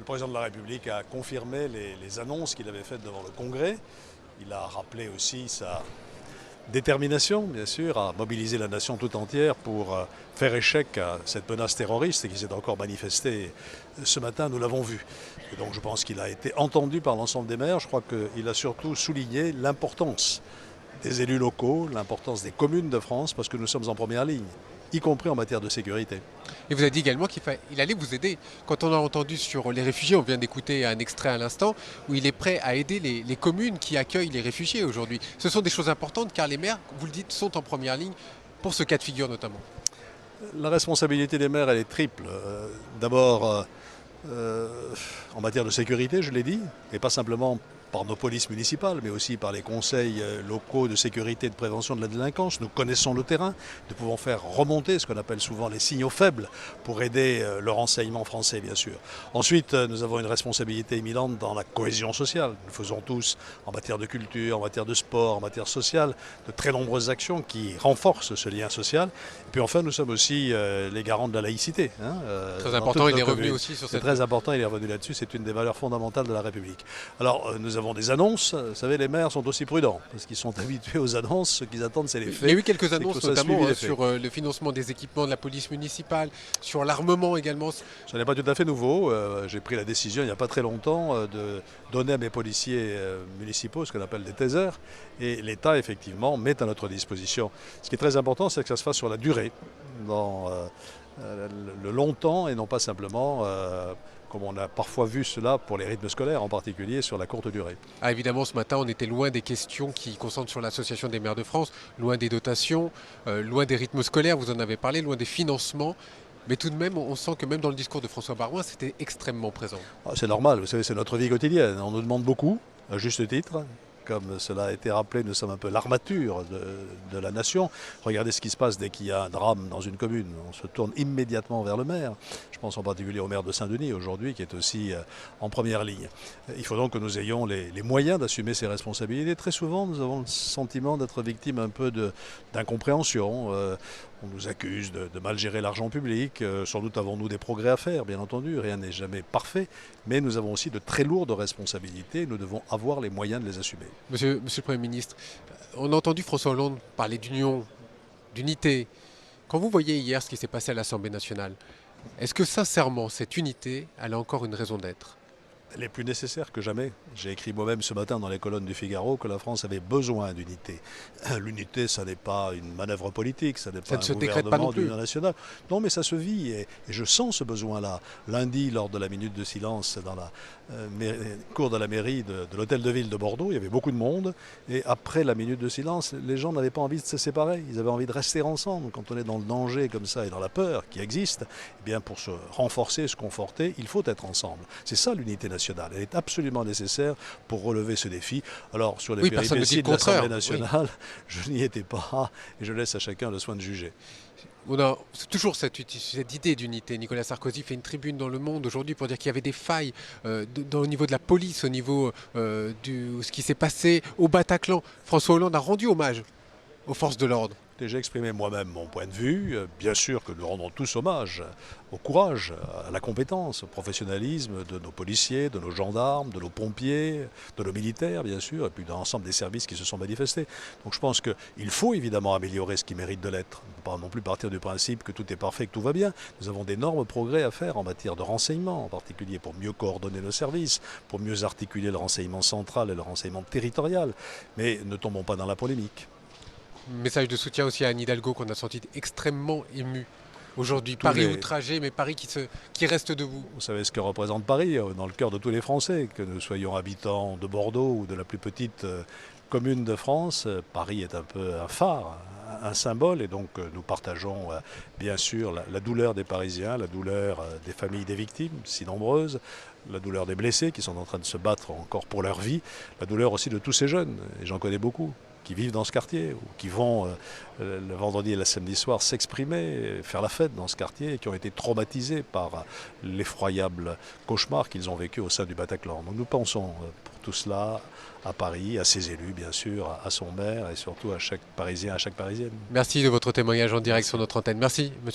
président de la République a confirmé les annonces qu'il avait faites devant le Congrès. Il a rappelé aussi sa détermination, bien sûr, à mobiliser la nation tout entière pour faire échec à cette menace terroriste qui s'est encore manifestée ce matin, nous l'avons vu. Et donc je pense qu'il a été entendu par l'ensemble des maires. Je crois qu'il a surtout souligné l'importance des élus locaux, l'importance des communes de France, parce que nous sommes en première ligne, y compris en matière de sécurité. Et vous avez dit également qu'il allait vous aider. Quand on a entendu sur les réfugiés, on vient d'écouter un extrait à l'instant, où il est prêt à aider les communes qui accueillent les réfugiés aujourd'hui. Ce sont des choses importantes car les maires, vous le dites, sont en première ligne pour ce cas de figure notamment. La responsabilité des maires, elle est triple. D'abord, en matière de sécurité, je l'ai dit, et pas simplement par nos polices municipales, mais aussi par les conseils locaux de sécurité et de prévention de la délinquance. Nous connaissons le terrain, nous pouvons faire remonter ce qu'on appelle souvent les signaux faibles pour aider le renseignement français, bien sûr. Ensuite, nous avons une responsabilité éminente dans la cohésion sociale. Nous faisons tous, en matière de culture, en matière de sport, en matière sociale, de très nombreuses actions qui renforcent ce lien social. Et puis enfin, nous sommes aussi les garants de la laïcité. Très important, il est revenu aussi sur cette... C'est très important, il est revenu là-dessus, c'est une des valeurs fondamentales de la République. Alors, nous avons des annonces, vous savez, les maires sont aussi prudents, parce qu'ils sont habitués aux annonces, ce qu'ils attendent, c'est les faits. Il y a eu quelques annonces, notamment sur le financement des équipements de la police municipale, sur l'armement également. Ce n'est pas tout à fait nouveau. J'ai pris la décision il n'y a pas très longtemps de donner à mes policiers municipaux ce qu'on appelle des tasers, et l'État, effectivement, met à notre disposition. Ce qui est très important, c'est que ça se fasse sur la durée, dans le longtemps, et non pas simplement... comme on a parfois vu cela pour les rythmes scolaires, en particulier sur la courte durée. Ah, évidemment, ce matin, on était loin des questions qui concentrent sur l'Association des maires de France, loin des dotations, loin des rythmes scolaires, vous en avez parlé, loin des financements. Mais tout de même, on sent que même dans le discours de François Baroin, c'était extrêmement présent. C'est normal, vous savez, c'est notre vie quotidienne. On nous demande beaucoup, à juste titre. Comme cela a été rappelé, nous sommes un peu l'armature de la nation. Regardez ce qui se passe dès qu'il y a un drame dans une commune. On se tourne immédiatement vers le maire. Je pense en particulier au maire de Saint-Denis aujourd'hui, qui est aussi en première ligne. Il faut donc que nous ayons les moyens d'assumer ces responsabilités. Très souvent, nous avons le sentiment d'être victimes un peu d'incompréhension. On nous accuse de mal gérer l'argent public. Sans doute avons-nous des progrès à faire, bien entendu. Rien n'est jamais parfait. Mais nous avons aussi de très lourdes responsabilités. Nous devons avoir les moyens de les assumer. Monsieur le Premier ministre, on a entendu François Hollande parler d'union, d'unité. Quand vous voyez hier ce qui s'est passé à l'Assemblée nationale, est-ce que sincèrement cette unité, elle a encore une raison d'être ? Elle est plus nécessaire que jamais. J'ai écrit moi-même ce matin dans les colonnes du Figaro que la France avait besoin d'unité. L'unité, ça n'est pas une manœuvre politique, ça n'est pas un gouvernement d'union nationale. Non, mais ça se vit et je sens ce besoin-là. Lundi, lors de la minute de silence dans la cour de la mairie de l'hôtel de ville de Bordeaux, il y avait beaucoup de monde. Et après la minute de silence, les gens n'avaient pas envie de se séparer. Ils avaient envie de rester ensemble. Quand on est dans le danger comme ça et dans la peur qui existe, eh bien pour se renforcer, se conforter, il faut être ensemble. C'est ça l'unité nationale. Elle est absolument nécessaire pour relever ce défi. Alors, sur les péripéties de l'Assemblée nationale, je n'y étais pas et je laisse à chacun le soin de juger. On a toujours cette idée d'unité. Nicolas Sarkozy fait une tribune dans Le Monde aujourd'hui pour dire qu'il y avait des failles au niveau de la police, au niveau de ce qui s'est passé au Bataclan. François Hollande a rendu hommage aux forces de l'ordre. J'ai exprimé moi-même mon point de vue. Bien sûr que nous rendons tous hommage au courage, à la compétence, au professionnalisme de nos policiers, de nos gendarmes, de nos pompiers, de nos militaires, bien sûr, et puis de l'ensemble des services qui se sont manifestés. Donc je pense qu'il faut évidemment améliorer ce qui mérite de l'être. On ne peut pas non plus partir du principe que tout est parfait, que tout va bien. Nous avons d'énormes progrès à faire en matière de renseignement, en particulier pour mieux coordonner nos services, pour mieux articuler le renseignement central et le renseignement territorial. Mais ne tombons pas dans la polémique. Message de soutien aussi à Anne Hidalgo qu'on a senti extrêmement ému. Aujourd'hui, Paris outragé, mais Paris qui reste debout. Vous savez ce que représente Paris dans le cœur de tous les Français, que nous soyons habitants de Bordeaux ou de la plus petite commune de France. Paris est un peu un phare, un symbole, et donc nous partageons bien sûr la douleur des Parisiens, la douleur des familles des victimes, si nombreuses, la douleur des blessés qui sont en train de se battre encore pour leur vie, la douleur aussi de tous ces jeunes, et j'en connais beaucoup, qui vivent dans ce quartier, ou qui vont le vendredi et le samedi soir s'exprimer, faire la fête dans ce quartier, et qui ont été traumatisés par l'effroyable cauchemar qu'ils ont vécu au sein du Bataclan. Donc nous pensons pour tout cela à Paris, à ses élus bien sûr, à son maire et surtout à chaque Parisien, à chaque Parisienne. Merci de votre témoignage en direct sur notre antenne. Merci, monsieur.